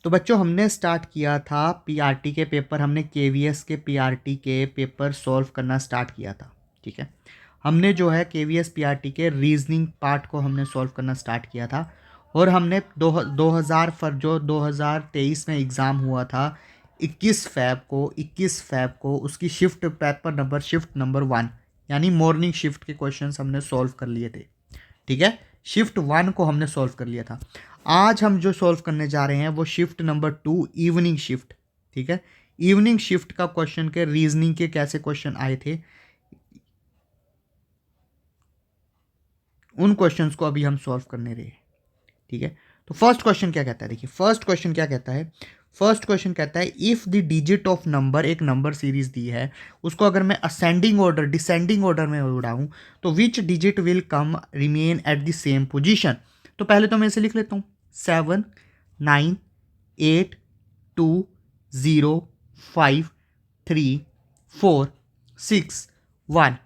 तो बच्चों हमने स्टार्ट किया था पीआरटी के पेपर, हमने केवीएस के पीआरटी के पेपर सॉल्व करना स्टार्ट किया था। ठीक है, हमने जो है केवीएस पीआरटी के रीजनिंग पार्ट को हमने सॉल्व करना स्टार्ट किया था। और हमने 2023 में एग्ज़ाम हुआ था 21 फ़ैब को उसकी shift paper number shift number 1 यानी मॉर्निंग शिफ्ट के क्वेश्चंस हमने सॉल्व कर लिए थे। ठीक है, शिफ्ट 1 को हमने सॉल्व कर लिया था। आज हम जो सॉल्व करने जा रहे हैं वो शिफ्ट नंबर 2 इवनिंग शिफ्ट। ठीक है, इवनिंग शिफ्ट का क्वेश्चन के रीजनिंग के कैसे क्वेश्चन आए थे उन क्वेश्चंस को अभी हम सॉल्व करने रहे हैं। ठीक है, तो फर्स्ट क्वेश्चन क्या कहता है, देखिए फर्स्ट क्वेश्चन क्या कहता है। फर्स्ट क्वेश्चन कहता है if the digit of number, एक नंबर सीरीज दी है, उसको अगर मैं असेंडिंग ऑर्डर डिसेंडिंग ऑर्डर में उड़ाऊं तो which digit will come remain at the same position. तो पहले तो मैं इसे लिख लेता हूं 7 9 8 2 0 5 3 4 6 1।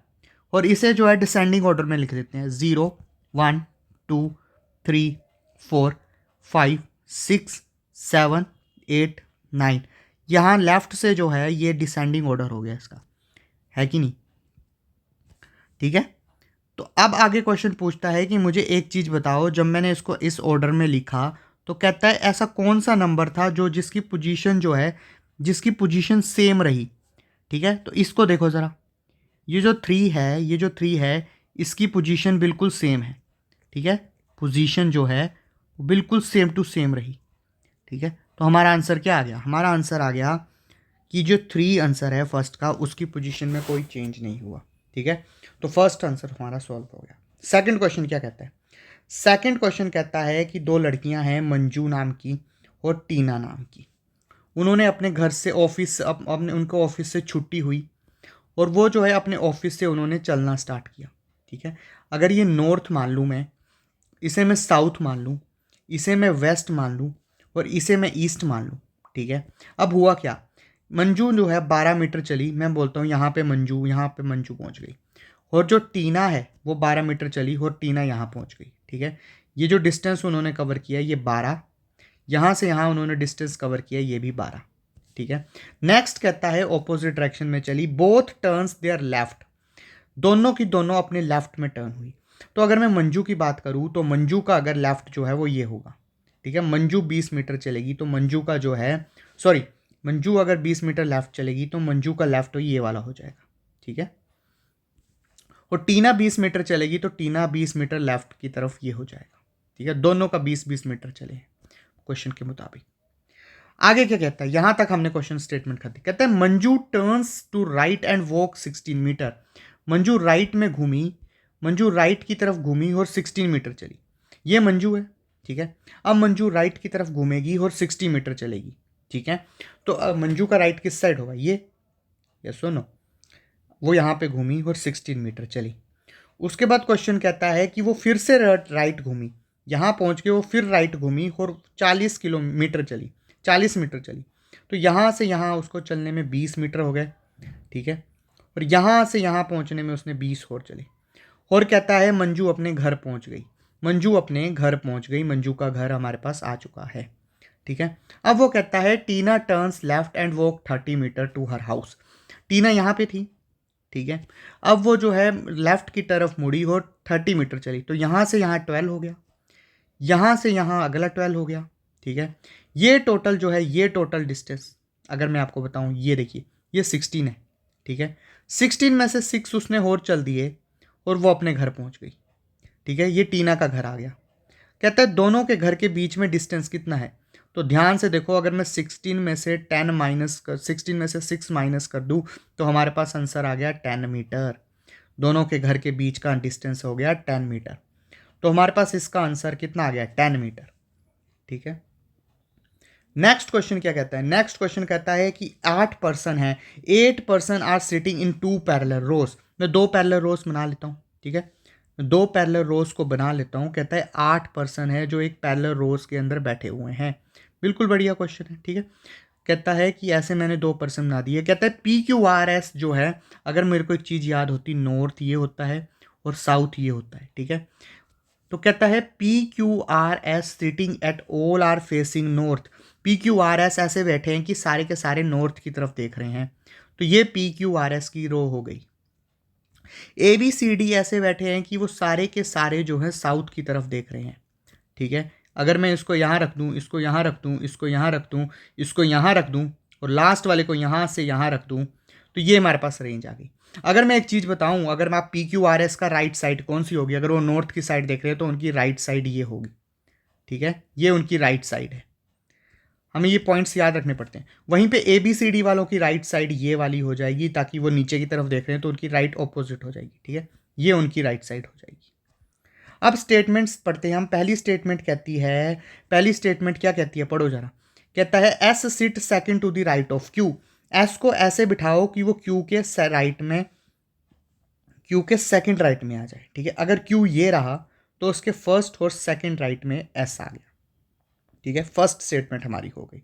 और इसे जो है डिसेंडिंग ऑर्डर में लिख देते हैं 0 1 2 3 4 5 6 7 8 9। यहाँ लेफ्ट से जो है ये डिसेंडिंग ऑर्डर हो गया इसका, है कि नहीं। ठीक है, तो अब आगे क्वेश्चन पूछता है कि मुझे एक चीज़ बताओ, जब मैंने इसको इस ऑर्डर में लिखा तो कहता है ऐसा कौन सा नंबर था जो जिसकी पोजीशन जो है जिसकी पोजीशन सेम रही। ठीक है, तो इसको देखो ज़रा, ये जो 3 है इसकी पोजीशन बिल्कुल सेम है। ठीक है, पोजीशन जो है वो बिल्कुल सेम टू सेम रही। ठीक है, तो हमारा आंसर क्या आ गया, हमारा आंसर आ गया कि जो 3 आंसर है फर्स्ट का उसकी पोजीशन में कोई चेंज नहीं हुआ। ठीक है, तो फर्स्ट आंसर हमारा सॉल्व हो गया। सेकंड क्वेश्चन क्या कहता है, सेकंड क्वेश्चन कहता है कि दो लड़कियां हैं मंजू नाम की और टीना नाम की। उन्होंने अपने घर से ऑफिस अपने उनको ऑफिस से छुट्टी हुई और वो जो है अपने ऑफिस से उन्होंने चलना स्टार्ट किया। ठीक है, अगर ये नॉर्थ मान लूँ मैं, इसे मैं साउथ मान लूँ, इसे मैं वेस्ट मान लूँ और इसे मैं ईस्ट मान लूँ। ठीक है, अब हुआ क्या, मंजू जो है 12 मीटर चली, मैं बोलता हूँ यहाँ पे मंजू पहुँच गई। और जो टीना है वो 12 मीटर चली और टीना यहाँ पहुँच गई। ठीक है, ये जो डिस्टेंस उन्होंने कवर किया ये 12, यहाँ से यहाँ उन्होंने डिस्टेंस कवर किया ये भी 12। ठीक है, नेक्स्ट कहता है ऑपोजिट डायरेक्शन में चली, बोथ टर्न्स देयर लेफ्ट, दोनों की दोनों अपने लेफ्ट में टर्न हुई। तो अगर मैं मंजू की बात करूँ तो मंजू का अगर लेफ्ट जो है वो ये होगा। ठीक है, मंजू 20 मीटर चलेगी तो मंजू का जो है मंजू अगर 20 मीटर लेफ्ट चलेगी तो मंजू का लेफ्ट ये वाला हो जाएगा। ठीक है, और टीना 20 मीटर चलेगी तो टीना 20 मीटर लेफ्ट की तरफ ये हो जाएगा। ठीक है, दोनों का 20-20 मीटर चले क्वेश्चन के मुताबिक। आगे क्या कहता है, यहां तक हमने क्वेश्चन स्टेटमेंट कर दी। कहता है Manju turns to right and walk 16 metre. Manju right में घूमी, मंजू राइट की तरफ घूमी और 16 मीटर चली। ये मंजू है। ठीक है, अब मंजू राइट की तरफ घूमेगी और 60 मीटर चलेगी। ठीक है, तो अब मंजू का राइट किस साइड होगा, ये सुनो, वो यहाँ पे घूमी और 16 मीटर चली। उसके बाद क्वेश्चन कहता है कि वो फिर से राइट घूमी, यहाँ पहुँच के वो फिर राइट घूमी और 40 मीटर चली। तो यहाँ से यहाँ उसको चलने में 20 मीटर हो गए। ठीक है, और यहाँ से यहाँ पहुँचने में उसने 20 और चले। और कहता है मंजू अपने घर पहुँच गई, मंजू का घर हमारे पास आ चुका है। ठीक है, अब वो कहता है Tina turns left and walk 30 metre to her house. Tina यहाँ पे थी। ठीक है, अब वो जो है लेफ्ट की तरफ मुड़ी और 30 मीटर चली, तो यहाँ से यहाँ 12 हो गया, यहाँ से यहाँ अगला 12 हो गया। ठीक है, ये टोटल जो है ये टोटल डिस्टेंस अगर मैं आपको बताऊँ, ये देखिए ये 16 है। ठीक है, 16 में से 6 उसने और चल दिए और वो अपने घर पहुँच गई। ठीक है, ये टीना का घर आ गया। कहता है दोनों के घर के बीच में डिस्टेंस कितना है, तो ध्यान से देखो, अगर मैं 16 में से 16 में से 6 माइनस कर दूँ तो हमारे पास आंसर आ गया 10 मीटर। दोनों के घर के बीच का डिस्टेंस हो गया 10 मीटर। तो हमारे पास इसका आंसर कितना आ गया, 10 मीटर। ठीक है, नेक्स्ट क्वेश्चन क्या कहता है, नेक्स्ट क्वेश्चन कहता है कि 8 पर्सन है, 8 person are sitting in 2 parallel rows. मैं 2 पैरेलल रोज बना लेता हूँ। ठीक है, 2 पैरेलल रोज को बना लेता हूँ। कहता है 8 पर्सन है जो एक पैरेलल रोज के अंदर बैठे हुए हैं। बिल्कुल बढ़िया क्वेश्चन है। ठीक है, कहता है कि ऐसे मैंने 2 पर्सन बना दिए। कहता है PQRS जो है, अगर मेरे को एक चीज़ याद होती, नॉर्थ ये होता है और साउथ ये होता है। ठीक है, तो कहता है P Q R S sitting at all are facing north. P Q R S ऐसे बैठे हैं कि सारे के सारे नॉर्थ की तरफ देख रहे हैं, तो ये पी क्यू आर एस की रो हो गई। ए बी सी डी ऐसे बैठे हैं कि वो सारे के सारे जो है साउथ की तरफ देख रहे हैं, ठीक है। अगर मैं इसको यहाँ रख दूँ, इसको यहाँ रख दूँ, इसको यहाँ रख दूँ, इसको यहाँ रख दूँ और लास्ट वाले को यहाँ से यहाँ रख दूँ, तो ये हमारे पास रेंज आ गई। अगर मैं एक चीज़ बताऊँ, अगर मैं आप पी क्यू आर एस का राइट साइड कौन सी होगी, अगर वो नॉर्थ की साइड देख रहे हैं तो उनकी राइट साइड ये होगी, ठीक है, ये उनकी राइट साइड है। हमें ये पॉइंट्स याद रखने पड़ते हैं। वहीं पे ए बी सी डी वालों की राइट साइड ये वाली हो जाएगी, ताकि वो नीचे की तरफ देख रहे हैं तो उनकी राइट ऑपोजिट हो जाएगी, ठीक है, ये उनकी राइट साइड हो जाएगी। अब स्टेटमेंट्स पढ़ते हैं हम। पहली स्टेटमेंट कहती है, पहली स्टेटमेंट क्या कहती है, पढ़ो जरा। कहता है S sit second to the right of Q. S को ऐसे बिठाओ कि वो क्यू के राइट में, क्यू के सेकंड राइट में आ जाए, ठीक है। अगर क्यू ये रहा तो उसके फर्स्ट और सेकंड राइट में एस आ गया, ठीक है। फर्स्ट स्टेटमेंट हमारी हो गई।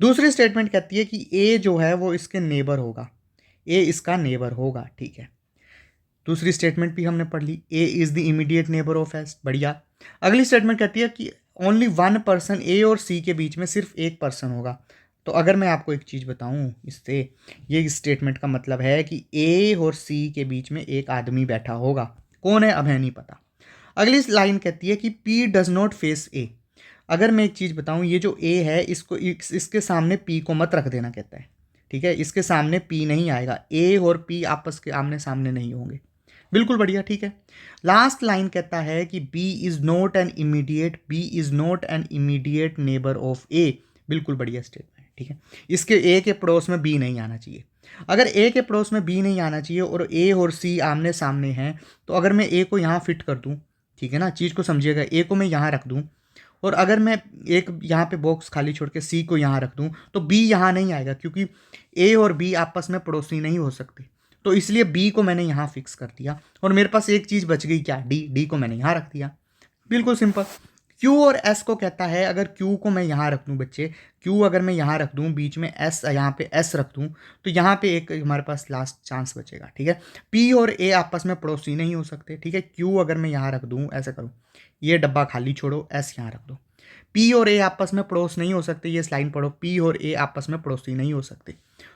दूसरी स्टेटमेंट कहती है कि ए जो है वो इसके नेबर होगा, ए इसका नेबर होगा, ठीक है। दूसरी स्टेटमेंट भी हमने पढ़ ली, A is the immediate neighbour of S, बढ़िया। अगली स्टेटमेंट कहती है कि ओनली वन पर्सन, ए और सी के बीच में सिर्फ एक पर्सन होगा। तो अगर मैं आपको एक चीज़ बताऊं इससे, ये स्टेटमेंट का मतलब है कि ए और सी के बीच में एक आदमी बैठा होगा, कौन है अब है नहीं पता। अगली लाइन कहती है कि पी डज नॉट फेस ए। अगर मैं एक चीज़ बताऊं, ये जो ए है इसको इसके सामने पी को मत रख देना कहता है, ठीक है। इसके सामने पी नहीं आएगा, ए और पी आपस के आमने सामने नहीं होंगे, बिल्कुल बढ़िया, ठीक है। लास्ट लाइन कहता है कि B is not an immediate, B is not an immediate neighbour of A, बिल्कुल बढ़िया स्टेटमेंट, ठीक है। इसके ए के पड़ोस में बी नहीं आना चाहिए। अगर ए के पड़ोस में बी नहीं आना चाहिए और ए और सी आमने सामने हैं, तो अगर मैं ए को यहाँ फिट कर दूँ, ठीक है ना, चीज़ को समझिएगा, ए को मैं यहाँ रख दूँ और अगर मैं एक यहाँ पे बॉक्स खाली छोड़ के सी को यहाँ रख दूँ, तो बी यहाँ नहीं आएगा, क्योंकि ए और बी आपस में पड़ोसी नहीं हो सकते। तो इसलिए बी को मैंने यहाँ फिक्स कर दिया और मेरे पास एक चीज़ बच गई, क्या, डी। डी को मैंने यहाँ रख दिया, बिल्कुल सिंपल। क्यू और एस को कहता है, अगर क्यू को मैं यहाँ रख दूँ बच्चे, क्यू अगर मैं यहाँ रख दूँ, बीच में एस, यहाँ पे एस रख दूँ, तो यहाँ पे एक हमारे पास लास्ट चांस बचेगा, ठीक है। पी और ए आपस में पड़ोसी नहीं हो सकते, ठीक है। क्यू अगर मैं यहाँ रख दूँ, ऐसा करूँ, ये डब्बा खाली छोड़ो, एस यहाँ रख दो। पी और ए आपस में पड़ोस नहीं हो सकते, ये लाइन पढ़ो, पी और ए आपस में पड़ोसी नहीं हो सकते।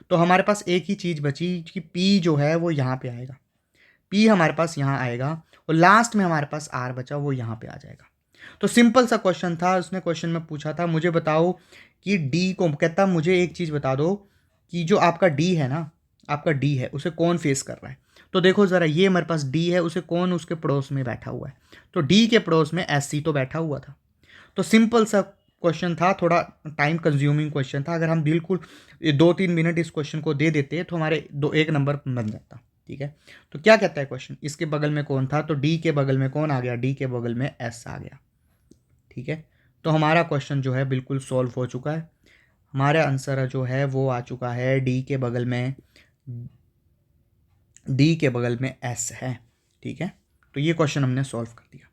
तो हमारे पास एक ही चीज़ बची कि पी जो है वो यहाँ पे आएगा, पी हमारे पास यहाँ आएगा और लास्ट में हमारे पास आर बचा, वो यहाँ पे आ जाएगा। तो सिंपल सा क्वेश्चन था। उसने क्वेश्चन में पूछा था, मुझे बताओ कि डी को, कहता मुझे एक चीज़ बता दो कि जो आपका डी है ना, आपका डी है, उसे कौन फेस कर रहा है। तो देखो ज़रा, ये हमारे पास डी है, उसे कौन उसके पड़ोस में बैठा हुआ है, तो डी के पड़ोस में एस सी तो बैठा हुआ था। तो सिंपल सा क्वेश्चन था, थोड़ा टाइम कंज्यूमिंग क्वेश्चन था। अगर हम बिल्कुल 2-3 मिनट इस क्वेश्चन को दे देते तो हमारे एक नंबर बन जाता, ठीक है। तो क्या कहता है क्वेश्चन, इसके बगल में कौन था, तो डी के बगल में कौन आ गया, डी के बगल में एस आ गया, ठीक है। तो हमारा क्वेश्चन जो है बिल्कुल सॉल्व हो चुका है। हमारा आंसर जो है वो आ चुका है, डी के बगल में, डी के बगल में एस है, ठीक है। तो ये क्वेश्चन हमने सॉल्व कर दिया।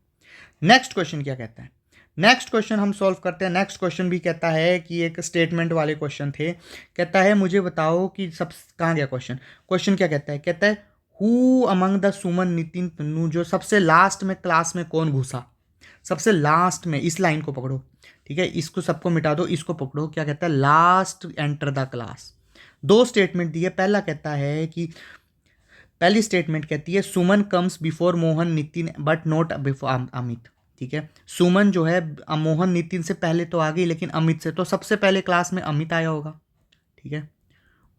नेक्स्ट क्वेश्चन क्या कहता है, नेक्स्ट क्वेश्चन हम सॉल्व करते हैं। नेक्स्ट क्वेश्चन भी कहता है कि एक स्टेटमेंट वाले क्वेश्चन थे। कहता है मुझे बताओ कि सब कहाँ गया क्वेश्चन, क्वेश्चन क्या कहता है, कहता है हु अमंग द सुमन नितिन तन्नू, जो सबसे लास्ट में क्लास में कौन घुसा, सबसे लास्ट में, इस लाइन को पकड़ो, ठीक है, इसको सबको मिटा दो, इसको पकड़ो। क्या कहता है, लास्ट एंटर द क्लास। दो स्टेटमेंट दी है। पहला कहता है कि, पहली स्टेटमेंट कहती है Suman comes before Mohan Nitin but not before Amit, ठीक है। सुमन जो है मोहन नितिन से पहले तो आ गई, लेकिन अमित से, तो सबसे पहले क्लास में अमित आया होगा, ठीक है।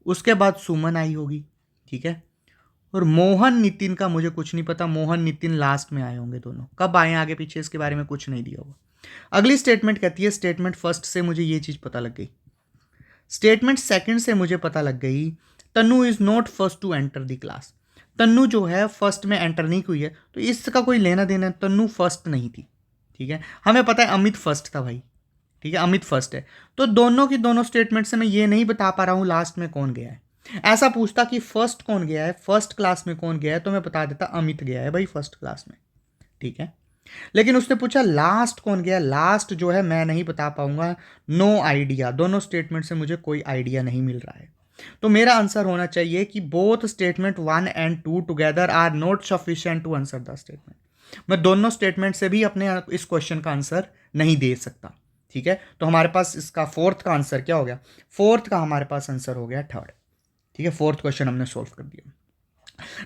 उसके बाद सुमन आई होगी, ठीक है। और मोहन नितिन का मुझे कुछ नहीं पता, मोहन नितिन लास्ट में आए होंगे, दोनों कब आए आगे पीछे इसके बारे में कुछ नहीं दिया होगा। अगली स्टेटमेंट कहती है, स्टेटमेंट फर्स्ट से मुझे ये चीज़ पता लग गई, स्टेटमेंट सेकंड से मुझे पता लग गई, Tannu is not first to enter the class. Tannu जो है फर्स्ट में एंटर नहीं हुई है, तो इसका कोई लेना देना, तन्नू फर्स्ट नहीं थी, ठीक है। हमें पता है अमित फर्स्ट था भाई, ठीक है, अमित फर्स्ट है। तो दोनों की दोनों स्टेटमेंट से मैं ये नहीं बता पा रहा हूँ लास्ट में कौन गया है। ऐसा पूछता कि फर्स्ट कौन गया है, फर्स्ट क्लास में कौन गया है, तो मैं बता देता अमित गया है भाई फर्स्ट क्लास में, ठीक है। लेकिन उसने पूछा लास्ट कौन गया, लास्ट जो है मैं नहीं बता पाऊंगा, नो आइडिया। दोनों स्टेटमेंट से मुझे कोई आइडिया नहीं मिल रहा है। तो मेरा आंसर होना चाहिए कि both statement 1 and 2 together are not sufficient to answer the statement. मैं दोनों स्टेटमेंट से भी अपने इस क्वेश्चन का आंसर नहीं दे सकता, ठीक है। तो हमारे पास इसका फोर्थ का आंसर क्या हो गया, फोर्थ का हमारे पास आंसर हो गया थर्ड, ठीक है। फोर्थ क्वेश्चन हमने सोल्व कर दिया।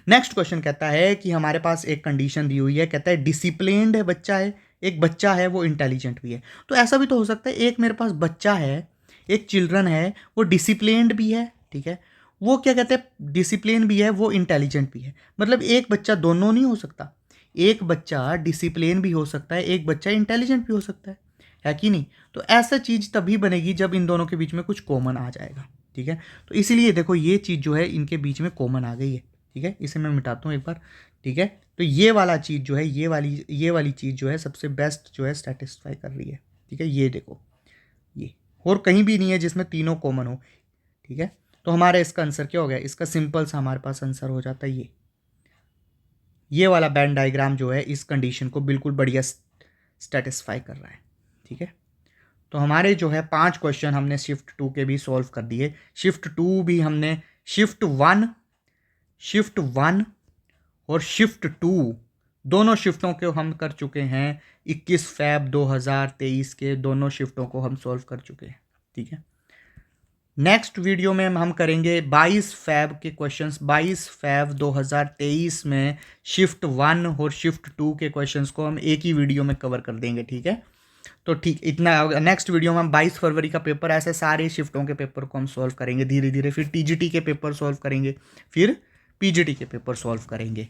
नेक्स्ट क्वेश्चन कहता है कि हमारे पास एक कंडीशन दी हुई है, कहता है डिसिप्लिन्ड है बच्चा है, एक बच्चा है वो इंटेलिजेंट भी है। तो ऐसा भी तो हो सकता है, एक मेरे पास बच्चा है, एक चिल्ड्रन है, वो डिसिप्लिन्ड भी है, ठीक है, वो क्या कहते हैं डिसिप्लिन भी है, वो इंटेलिजेंट भी है। मतलब एक बच्चा दोनों नहीं हो सकता, एक बच्चा डिसिप्लिन भी हो सकता है, एक बच्चा इंटेलिजेंट भी हो सकता है कि नहीं। तो ऐसा चीज़ तभी बनेगी जब इन दोनों के बीच में कुछ कॉमन आ जाएगा, ठीक है। तो इसीलिए देखो ये चीज़ जो है इनके बीच में कॉमन आ गई है, ठीक है। इसे मैं मिटाता हूँ एक बार, ठीक है। तो ये वाला चीज़ जो है, ये वाली चीज़ जो है सबसे बेस्ट जो है सेटिस्फाई कर रही है, ठीक है। ये देखो, ये और कहीं भी नहीं है जिसमें तीनों कॉमन हो, ठीक है। तो हमारे इसका आंसर क्या हो गया, इसका सिंपल सा हमारे पास आंसर हो जाता है ये वाला बैंड डायग्राम जो है इस कंडीशन को बिल्कुल बढ़िया सेटिस्फाई कर रहा है, ठीक है। तो हमारे जो है 5 क्वेश्चन हमने शिफ्ट 2 के भी सॉल्व कर दिए। शिफ्ट 2 भी हमने शिफ्ट 1 और शिफ्ट 2 दोनों शिफ्टों को हम कर चुके हैं। 21 फैब 2023 के दोनों शिफ्टों को हम सॉल्व कर चुके हैं, ठीक है। नेक्स्ट वीडियो में हम करेंगे 22 फैब के क्वेश्चंस। 22 फैब 2023 में शिफ्ट 1 और शिफ्ट 2 के क्वेश्चंस को हम एक ही वीडियो में कवर कर देंगे, ठीक है। तो ठीक इतना, नेक्स्ट वीडियो में हम 22 फरवरी का पेपर, ऐसे सारे शिफ्टों के पेपर को हम सॉल्व करेंगे धीरे धीरे। फिर टीजीटी के पेपर सॉल्व करेंगे, फिर पीजीटी के पेपर सॉल्व करेंगे।